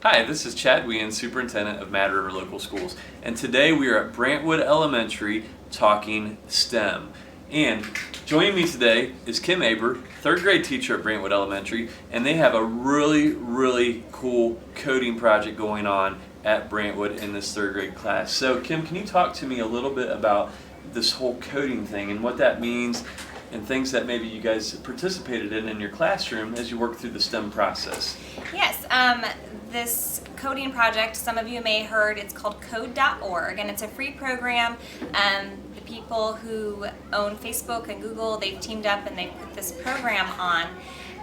Hi, this is Chad Wien, Superintendent of Mad River Local Schools, and today we are at Brantwood Elementary talking STEM. And joining me today is Kim Aber, third grade teacher at Brantwood Elementary, and they have a really cool coding project going on at Brantwood in this third grade class. So Kim, can you talk to me a little bit about this whole coding thing and what that means and things that maybe you guys participated in your classroom as you work through the STEM process? Yes, this coding project, some of you may have heard, it's called code.org, and it's a free program. The people who own Facebook and Google, they've teamed up and they put this program on.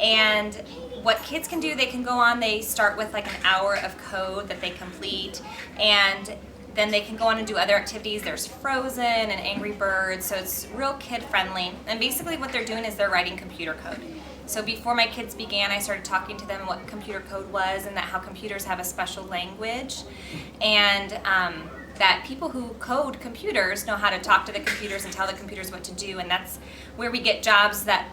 And what kids can do, they can go on, they start with like an hour of code that they complete, and then they can go on and do other activities. There's Frozen and Angry Birds, so it's real kid friendly. And basically what they're doing is they're writing computer code. So before my kids began, I started talking to them what computer code was and that how computers have a special language, and that people who code computers know how to talk to the computers and tell the computers what to do, and that's where we get jobs that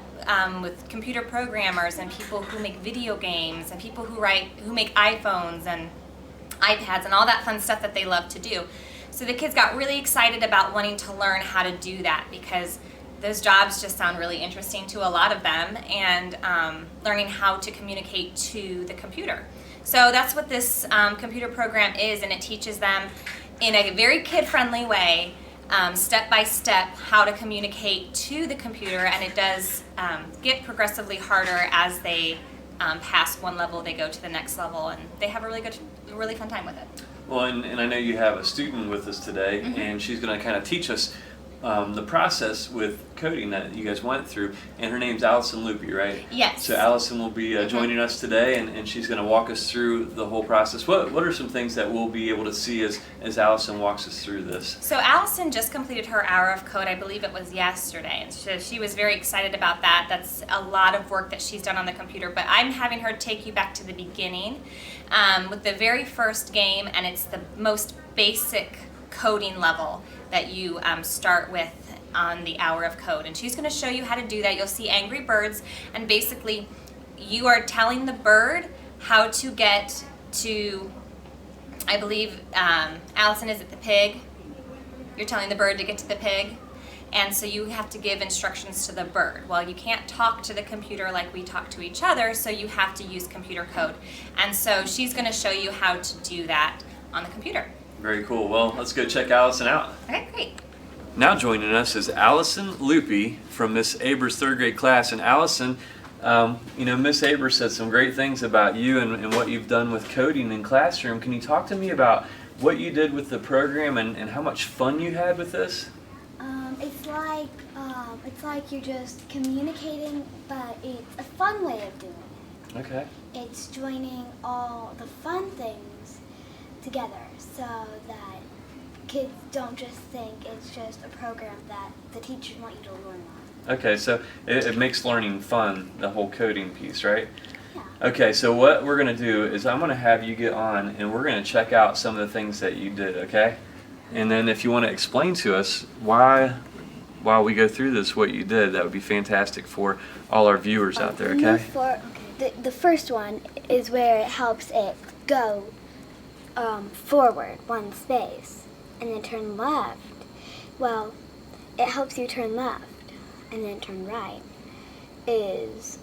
with computer programmers and people who make video games and people who make iPhones and iPads and all that fun stuff that they love to do. So the kids got really excited about wanting to learn how to do that because those jobs just sound really interesting to a lot of them, and learning how to communicate to the computer. So that's what this computer program is, and it teaches them in a very kid-friendly way, step by step, how to communicate to the computer, and it does get progressively harder as they pass one level, they go to the next level, and they have a really fun time with it. Well, and I know you have a student with us today, and she's going to kind of teach us the process with coding that you guys went through, and her name's Allison Loopy, right? Yes. So Allison will be joining us today, and she's going to walk us through the whole process. What are some things that we'll be able to see as Allison walks us through this? So Allison just completed her hour of code, I believe it was yesterday, and so she was very excited about that. That's a lot of work that she's done on the computer, but I'm having her take you back to the beginning with the very first game, and it's the most basic coding level that you start with on the hour of code, and she's going to show you how to do that. You'll see Angry Birds, and basically you are telling the bird how to get to, I believe, Allison, is it the pig? You're telling the bird to get to the pig, and so you have to give instructions to the bird. Well, you can't talk to the computer like we talk to each other, so you have to use computer code, and so she's going to show you how to do that on the computer. Very cool. Well, let's go check Allison out. Okay, great. Now joining us is Allison Loopy from Miss Aber's third grade class. And Allison, Miss Aber said some great things about you and what you've done with coding in classroom. Can you talk to me about what you did with the program and how much fun you had with this? It's like you're just communicating, but it's a fun way of doing it. Okay. It's joining all the fun things together so that kids don't just think it's just a program that the teachers want you to learn on. Okay, so it makes learning fun, the whole coding piece, right? Yeah. Okay, so what we're going to do is I'm going to have you get on and we're going to check out some of the things that you did, okay? And then if you want to explain to us while we go through this, what you did, that would be fantastic for all our viewers out there, okay? The first one is where it helps it go forward one space and then turn left. Well, it helps you turn left and then turn right is,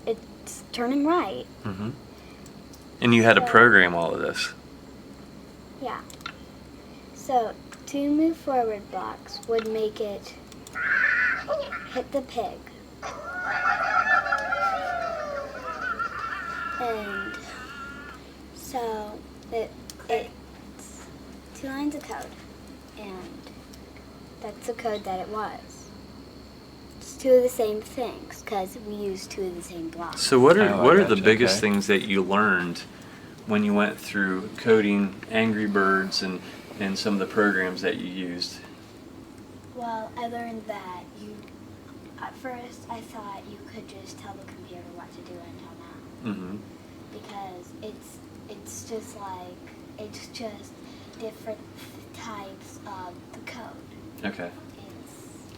it's turning right. Mm-hmm. And you had to program all of this. Yeah. So 2 move forward blocks would make it hit the pig. And so it's 2 lines of code, and that's the code that it was. It's 2 of the same things because we use 2 of the same blocks. So what are the biggest things that you learned when you went through coding Angry Birds and some of the programs that you used? Well, I learned that at first I thought you could just tell the computer what to do until now. Mm-hmm. Because it's just different types of the code. Okay.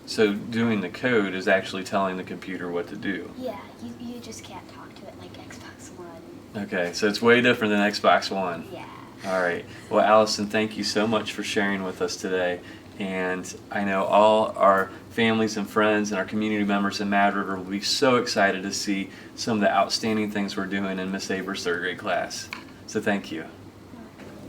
So doing the code is actually telling the computer what to do. Yeah, you just can't talk to it like Xbox One Okay, so it's way different than Xbox One. Yeah. All right. Well, Allison, thank you so much for sharing with us today. And I know all our families and friends and our community members in Mad River will be so excited to see some of the outstanding things we're doing in Miss Aber's third grade class. So thank you.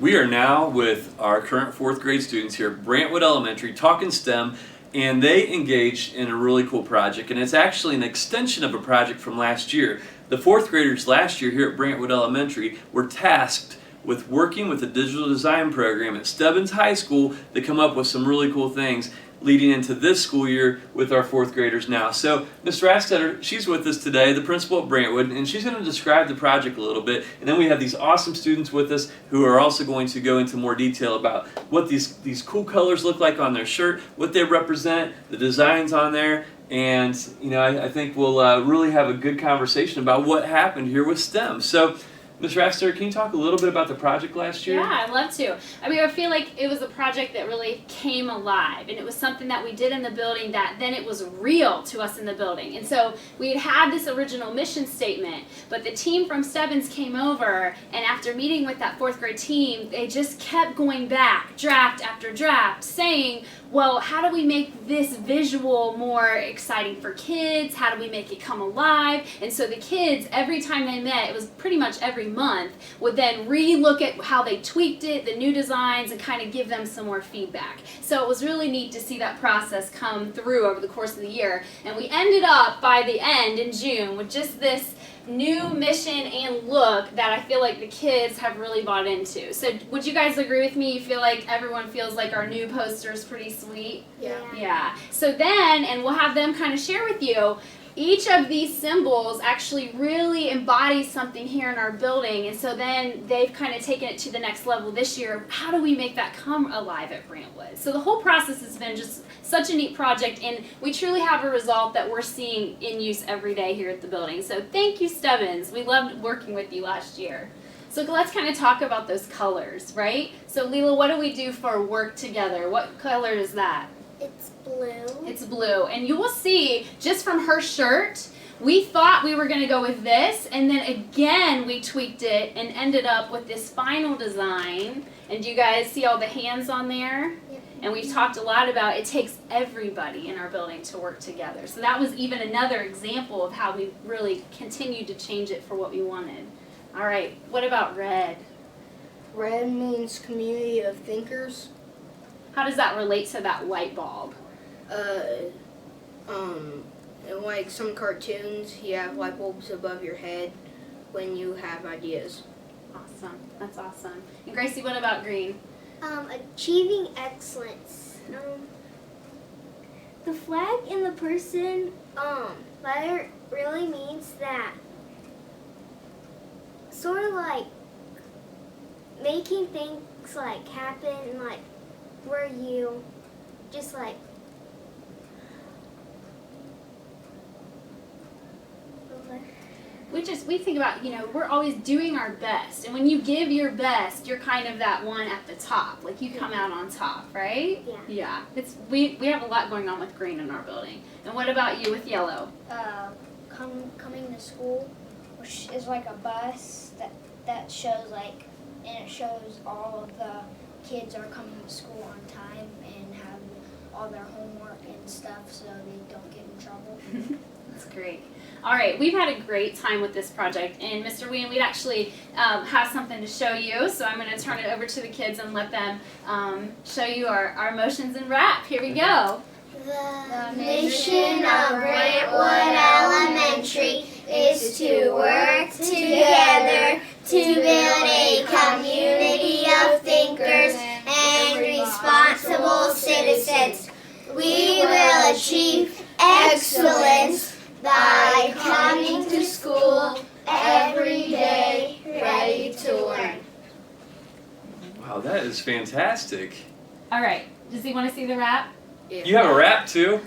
We are now with our current fourth grade students here at Brantwood Elementary talking STEM, and they engaged in a really cool project, and it's actually an extension of a project from last year. The fourth graders last year here at Brantwood Elementary were tasked with working with the digital design program at Stebbins High School to come up with some really cool things leading into this school year with our fourth graders now. So Ms. Rastetter, she's with us today, the principal at Brantwood, and she's going to describe the project a little bit. And then we have these awesome students with us who are also going to go into more detail about what these cool colors look like on their shirt, what they represent, the designs on there. And I think we'll really have a good conversation about what happened here with STEM. So Ms. Raster, can you talk a little bit about the project last year? Yeah, I'd love to. I mean, I feel like it was a project that really came alive, and it was something that we did in the building that then it was real to us in the building. And so we had this original mission statement, but the team from Stebbins came over, and after meeting with that fourth grade team, they just kept going back, draft after draft, saying, well, how do we make this visual more exciting for kids? How do we make it come alive? And so the kids, every time they met, it was pretty much every month, would then re-look at how they tweaked it, the new designs, and kind of give them some more feedback. So it was really neat to see that process come through over the course of the year. And we ended up, by the end in June, with just this new mission and look that I feel like the kids have really bought into. So would you guys agree with me? You feel like everyone feels like our new poster is pretty sweet? Yeah. So then, and we'll have them kind of share with you, each of these symbols actually really embodies something here in our building, and so then they've kind of taken it to the next level this year. How do we make that come alive at Brantwood? So the whole process has been just such a neat project, and we truly have a result that we're seeing in use every day here at the building. So thank you, Stebbins. We loved working with you last year. So let's kind of talk about those colors, right? So Leela, what do we do for work together? What color is that? It's blue. It's blue. And you will see, just from her shirt, we thought we were going to go with this, and then again we tweaked it and ended up with this final design. And do you guys see all the hands on there? Yep. And we've talked a lot about it takes everybody in our building to work together. So that was even another example of how we really continued to change it for what we wanted. All right, what about red? Red means community of thinkers. How does that relate to that light bulb? In like some cartoons, you have light bulbs above your head when you have ideas. Awesome. That's awesome. And Gracie, what about green? Achieving excellence. The flag and the person letter really means that sort of like making things like happen, like where you just like We think about, we're always doing our best. And when you give your best, you're kind of that one at the top. Like you come out on top, right? Yeah. Yeah. We have a lot going on with green in our building. And what about you with yellow? Coming to school, which is like a bus that shows and it shows all of the kids are coming to school on time and have all their homework and stuff so they don't get in trouble. That's great. All right, we've had a great time with this project, and Mr. Wien, we'd actually have something to show you, so I'm going to turn it over to the kids and let them show you our motions and rap. Here we go. The mission of Brantwood Elementary is to work together to build a community of thinkers and responsible citizens. We will achieve excellence by coming to school every day ready to learn. Wow, that is fantastic. All right, does he want to see the rap? You have a rap too?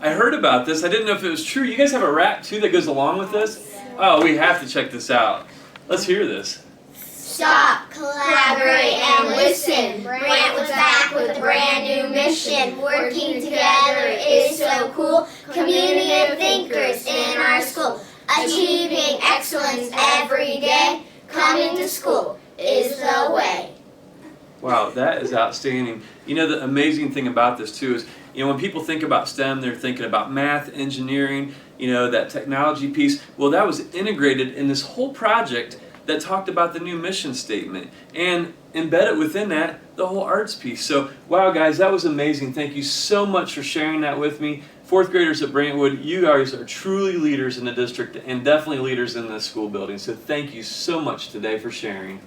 I heard about this. I didn't know if it was true. You guys have a rap too that goes along with this? Oh, we have to check this out. Let's hear this. Stop, collaborate, and listen. Brantwood's back with a brand new mission. Working together is so cool. Community of thinkers in our school. Achieving excellence every day, coming to school is the way. Wow, that is outstanding. You know, the amazing thing about this too is, you know, when people think about STEM, they're thinking about math, engineering, you know, that technology piece. Well, that was integrated in this whole project that talked about the new mission statement, and embedded within that the whole arts piece. So, wow, guys, that was amazing. Thank you so much for sharing that with me. Fourth graders at Brantwood, you guys are truly leaders in the district and definitely leaders in the school building. So thank you so much today for sharing.